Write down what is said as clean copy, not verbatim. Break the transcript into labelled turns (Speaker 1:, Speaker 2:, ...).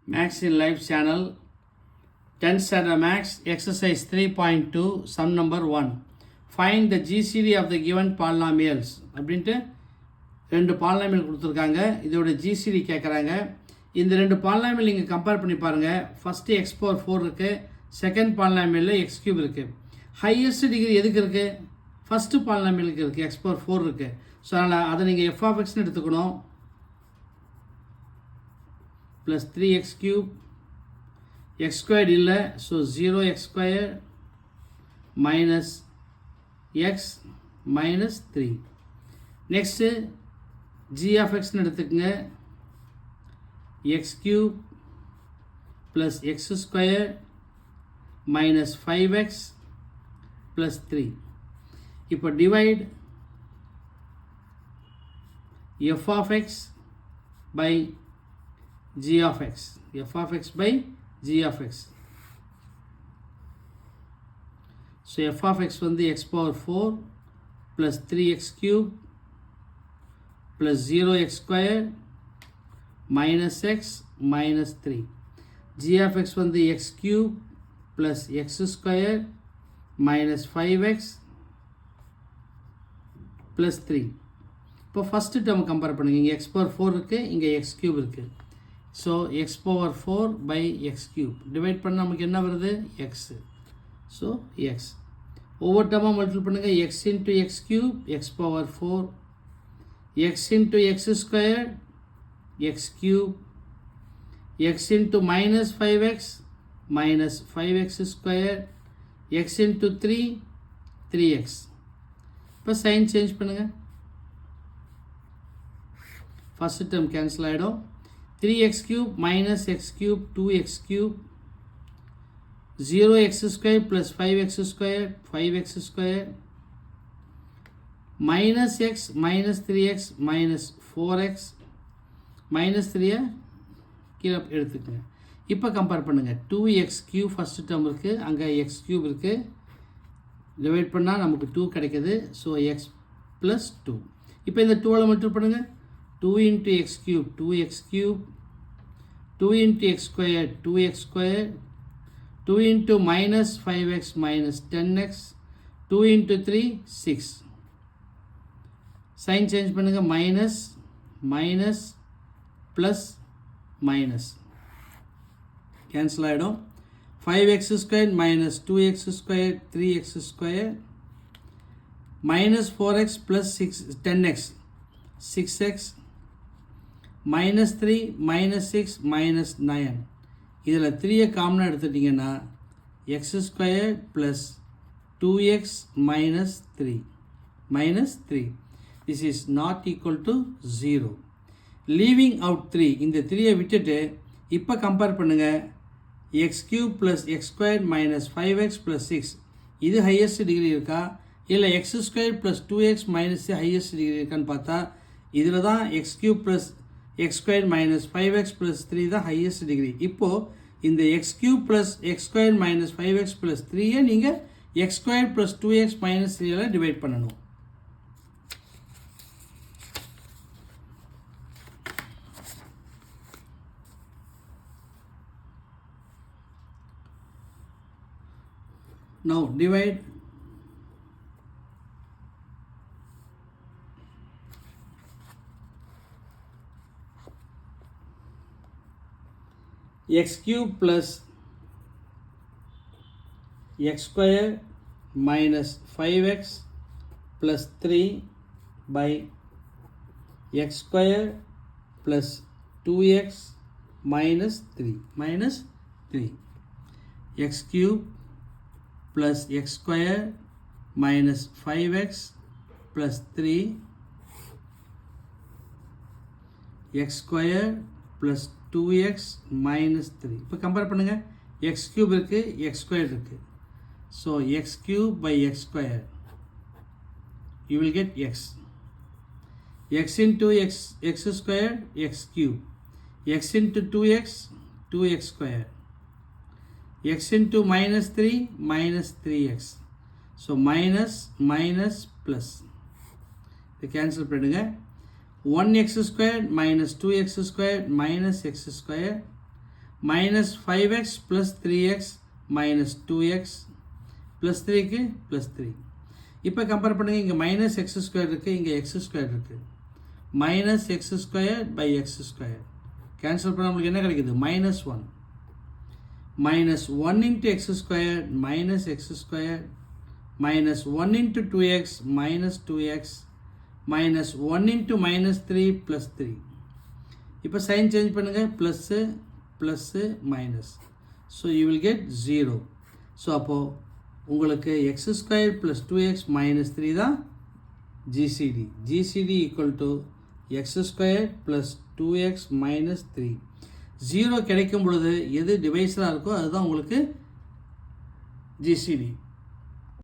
Speaker 1: Max in Life channel, 10th standard Max, exercise 3.2, sum number 1. Find the GCD of the given polynomials. அப்படின்ட்டு ரெண்டு polynomial கொடுத்துருக்காங்க. இதோட GCD கேட்குறாங்க. இந்த ரெண்டு பாலினாமியல் நீங்கள் கம்பேர் பண்ணி பாருங்கள். ஃபஸ்ட்டு x பவர் 4 இருக்குது, செகண்ட் பாலினாமியலில் x கியூப் இருக்குது. ஹையஸ்ட் டிகிரி எதுக்கு இருக்குது? ஃபஸ்ட்டு பாலினாமியலுக்கு இருக்குது, x பவர் 4 இருக்குது. ஸோ அதனால் அதை நீங்கள் f of xன்னு எடுத்துக்கணும். plus 3x cube, x squared இல்லை, so 0x squared minus x minus 3. next g of x எடுத்துக்குங்க, x cube plus x squared minus 5x plus 3. இப்போ divide f of x by g of x, f of x by g of x. So f of x வந்து x power 4 plus 3x cube plus 0x squared minus x minus 3. g of x வந்து x cube plus x squared minus 5x plus 3. இப்போ first term compare பண்ணுங்க. இங்கே x power 4 இருக்குது, இங்கே x cube இருக்குது. So X power 4 by X cube divide பண்ண நமக்கு என்ன வருது? எக்ஸ். ஸோ எக்ஸ் ஒவ்வொரு டேர்மாக மல்டிபிள் பண்ணுங்கள். X into X cube X power 4, X into X square X cube, X into minus 5x minus 5x ஸ்கொயர், X into 3 3x. இப்போ sign change பண்ணுங்கள். ஃபஸ்ட்டு டேர்ம் கேன்சல் ஆகிடும். 3x cube minus x cube 2x cube, 0x square plus 5x square 5x square, minus x minus 3x minus 4x minus 3 கீழே எடுத்துக்கங்க. இப்போ compare பண்ணுங்கள். 2x cube first term இருக்குது, அங்கே x cube இருக்குது, divide பண்ணால் நமக்கு 2 கிடைக்குது. So x plus 2. இப்போ இந்த 2ஆல் மல்டிபிள் பண்ணுங்கள். 2 into x cube 2x cube, 2 into x squared 2x squared, 2 into minus 5x minus 10x, 2 into 3 6. Sign change பண்ணுங்க. Minus minus plus minus cancel ஆகிடும். 5x squared minus 2x squared 3x squared minus 4x plus 10x 6x minus 3 minus 6 minus 9. இதில் 3 காமனாக எடுத்துட்டிங்கன்னா x squared plus 2x minus 3 minus 3. This is not equal to 0. Leaving out 3, இந்த 3 விட்டுட்டு இப்போ compare பண்ணுங்கள். x cube plus x squared minus 5x plus 6 இது highest degree இருக்கா, இல்லை x squared plus 2x minus highest degree இருக்கான்னு பார்த்தா இதில் தான் x cube plus x squared minus 5x plus 3 தான் highest degree. இப்போது இந்த x cube plus x squared minus 5x plus 3 நீங்கள் x squared plus 2x minus 3 divide பண்ணணும். Now divide x cube plus x square minus 5x plus 3 by x square plus 2x minus 3 x cube plus x square minus 5x plus 3 x square plus 2x minus 3. இப்போ compare பண்ணுங்கள். x cube இருக்குது, x squared இருக்குது. So x cube by x squared you will get x. x into x squared x cube, x into 2x 2x squared, x into minus 3 minus 3x. So minus minus plus இதை cancel பண்ணுங்கள். 1x squared minus 2x squared minus x squared minus 5x plus 3x minus 2x plus 3க்கு plus 3. இப்போ compare பண்ணுங்க, இங்கே minus X square இருக்குது, இங்கே X square இருக்குது. Minus X square by X square cancel பண்ண நம்மளுக்கு என்ன கிடைக்குது? Minus 1. Minus 1 into X square minus X square minus 1 into 2x minus 2x minus 1 into minus 3 plus 3. இப்போ சைன் சேஞ்ச் பண்ணுங்கள், plus plus minus. So you will get 0. So அப்போது உங்களுக்கு X square plus 2x minus 3 தான் GCD. GCD equal to X square plus 2x minus 3. 0 கிடைக்கும் பொழுது எது டிவைஸராக இருக்கோ அதுதான் உங்களுக்கு ஜிசிடி.